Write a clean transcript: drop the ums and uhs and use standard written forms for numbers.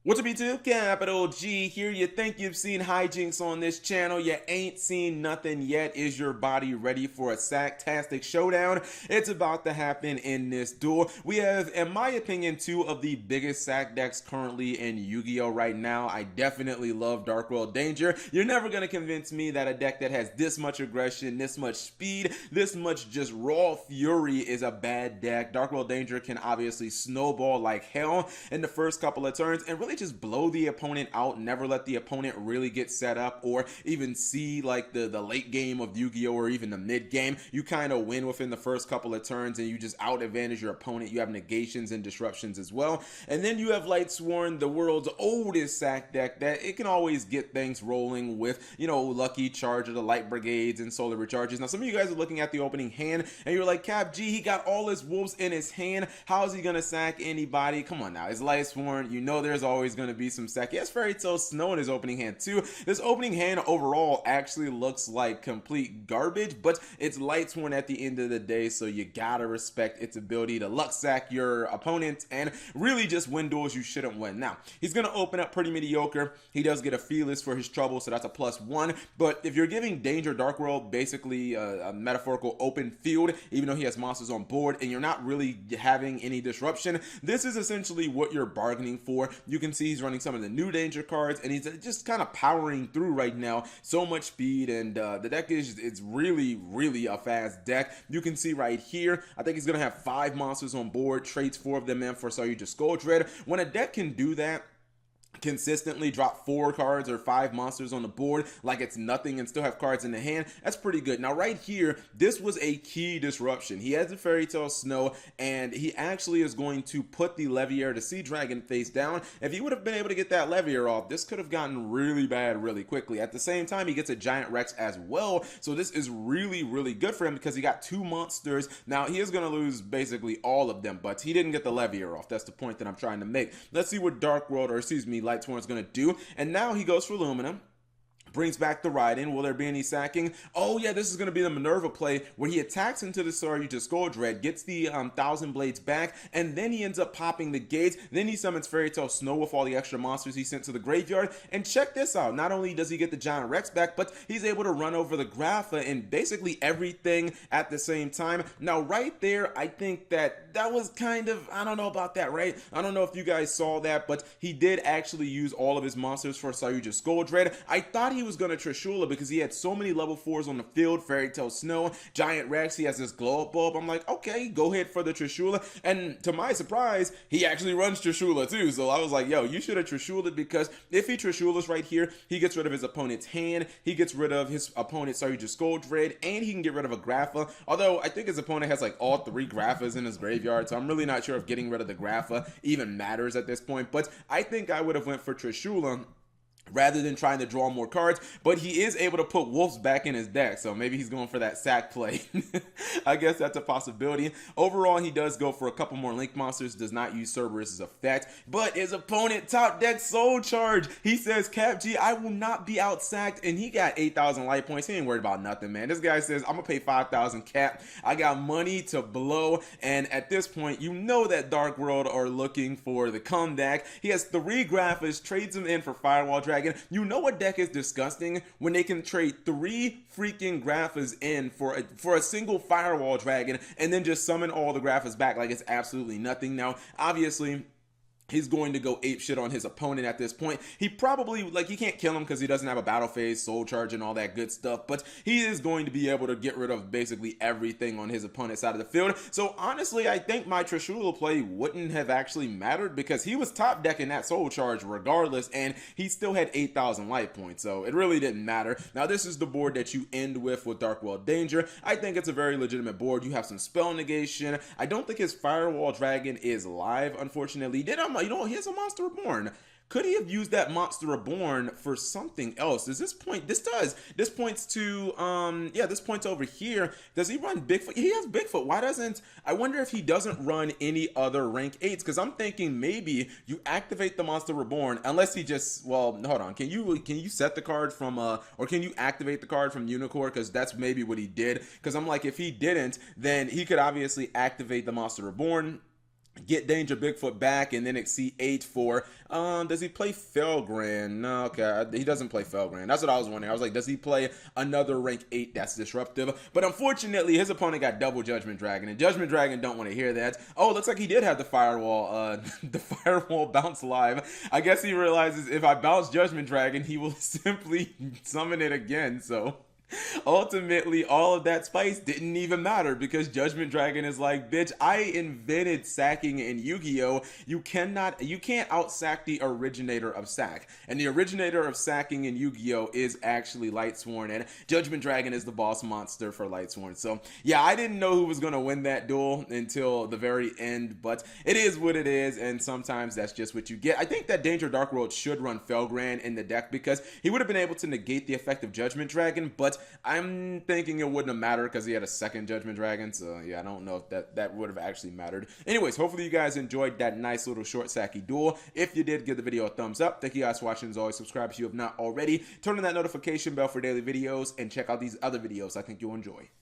What's up YouTube? Capital G here. You think you've seen hijinks on this channel? You ain't seen nothing yet. Is your body ready for a sacktastic showdown? It's about to happen in this duel. We have, in my opinion, two of the biggest sack decks currently in Yu-Gi-Oh! Right now. I definitely love Dark World Danger. You're never going to convince me that a deck that has this much aggression, this much speed, this much just raw fury is a bad deck. Dark World Danger can obviously snowball like hell in the first couple of turns and really just blow the opponent out, never let the opponent really get set up or even see like the late game of Yu-Gi-Oh! Or even the mid game. You kind of win within the first couple of turns and you just out advantage your opponent. You have negations and disruptions as well. And then you have Lightsworn, the world's oldest sack deck, that it can always get things rolling with, you know, Lucky Charger, the Light Brigades, and Solar Recharges. Now, some of you guys are looking at the opening hand and you're like, Cap G, he got all his wolves in his hand. How is he going to sack anybody? Come on now, it's Lightsworn. You know there's always going to be some sack. He has Fairy Tale Snow in his opening hand too. This opening hand overall actually looks like complete garbage, but it's Lightsworn at the end of the day, so you gotta respect its ability to luck sack your opponent and really just win duels you shouldn't win. Now, he's going to open up pretty mediocre. He does get a Fearless for his trouble, so that's a +1, but if you're giving Danger Dark World basically a metaphorical open field, even though he has monsters on board, and you're not really having any disruption, this is essentially what you're bargaining for. You can see he's running some of the new Danger cards, and he's just kind of powering through right now. So much speed, and the deck it's really a fast deck. You can see right here, I think he's going to have 5 monsters on board, trades 4 of them in for Saryuja Skull Dread. When a deck can do that, consistently drop 4 cards or 5 monsters on the board like it's nothing and still have cards in the hand, that's pretty good. Now right here, this was a key disruption. He has the Fairy Tale Snow, and he actually is going to put the Leviair, the Sea Dragon, face down. If he would have been able to get that Leviair off, this could have gotten really bad really quickly. At the same time, he gets a Giant Rex as well, so this is really good for him because he got 2 monsters. Now he is going to lose basically all of them, but he didn't get the Leviair off. That's the point that I'm trying to make. Let's see what Dark World, or excuse me, Lightsworn is going to do. And now he goes for Aluminum. Brings back the Raiden. Will there be any sacking? Oh yeah, this is going to be the Minerva play where he attacks into the Saryuja Skull Dread, gets the 1,000 Blades back, and then he ends up popping the gates. Then he summons Fairy Tale Snow with all the extra monsters he sent to the graveyard. And check this out. Not only does he get the Giant Rex back, but he's able to run over the Grapha and basically everything at the same time. Now right there, I think that was kind of, I don't know about that, right? I don't know if you guys saw that, but he did actually use all of his monsters for Saryuja Skull Dread. I thought he was going to Trishula because he had so many level 4s on the field. Fairy Tale Snow, Giant Rex, he has this glow up bulb. I'm like, okay, go ahead for the Trishula. And to my surprise, he actually runs Trishula too. So I was like, yo, you should have Trishula'd, because if he Trishulas right here, he gets rid of his opponent's hand, he gets rid of his opponent's Saryuja Skull Dread, and he can get rid of a Grapha. Although I think his opponent has like all 3 Graphas in his graveyard, so I'm really not sure if getting rid of the Grapha even matters at this point. But I think I would have went for Trishula rather than trying to draw more cards, but he is able to put wolves back in his deck, so maybe he's going for that sack play. I guess that's a possibility. Overall, he does go for a couple more Link monsters, does not use Cerberus's effect, but his opponent top deck Soul Charge. He says, Cap G, I will not be outsacked, and he got 8,000 light points. He ain't worried about nothing, man. This guy says, I'm gonna pay 5,000 Cap. I got money to blow, and at this point, you know that Dark World are looking for the comeback. He has 3 Graphas, trades them in for Firewall Dragon. You know what deck is disgusting? When they can trade 3 freaking Graphas in for a single Firewall Dragon and then just summon all the Graphas back like it's absolutely nothing. Now, obviously, he's going to go apeshit on his opponent at this point. He probably, like, he can't kill him because he doesn't have a battle phase, soul charge, and all that good stuff, but he is going to be able to get rid of basically everything on his opponent's side of the field. So honestly, I think my Trishula play wouldn't have actually mattered because he was top decking that soul charge regardless, and he still had 8,000 life points, so it really didn't matter. Now this is the board that you end with Dark World Danger. I think it's a very legitimate board. You have some spell negation. I don't think his Firewall Dragon is live, unfortunately. You know, he has a Monster Reborn. Could he have used that Monster Reborn for something else? Does this point, this points to, yeah, this points over here. Does he run Bigfoot? He has Bigfoot. Why doesn't, I wonder if he doesn't run any other rank 8s, because I'm thinking maybe you activate the Monster Reborn, unless he just, well, hold on, can you set the card from, or can you activate the card from Unicorn, because that's maybe what he did, because I'm like, if he didn't, then he could obviously activate the Monster Reborn, get Danger Bigfoot back, and then exceed 8-4. Does he play Felgrand? No, okay, he doesn't play Felgrand. That's what I was wondering. I was like, does he play another rank 8 that's disruptive? But unfortunately, his opponent got double Judgment Dragon, and Judgment Dragon don't want to hear that. Oh, it looks like he did have the Firewall, the Firewall bounce live. I guess he realizes if I bounce Judgment Dragon, he will simply summon it again, so ultimately, all of that spice didn't even matter because Judgment Dragon is like, bitch, I invented sacking in Yu-Gi-Oh! You can't out-sack the originator of sack. And the originator of sacking in Yu-Gi-Oh! Is actually Lightsworn, and Judgment Dragon is the boss monster for Lightsworn. So, yeah, I didn't know who was going to win that duel until the very end, but it is what it is, and sometimes that's just what you get. I think that Danger Dark World should run Felgrand in the deck because he would have been able to negate the effect of Judgment Dragon, but I'm thinking it wouldn't have mattered because he had a second Judgment Dragon. So yeah, I don't know if that would have actually mattered. Anyways, hopefully you guys enjoyed that nice little short sacky duel. If you did, give the video a thumbs up. Thank you guys for watching. As always, subscribe if you have not already. Turn on that notification bell for daily videos and check out these other videos I think you'll enjoy.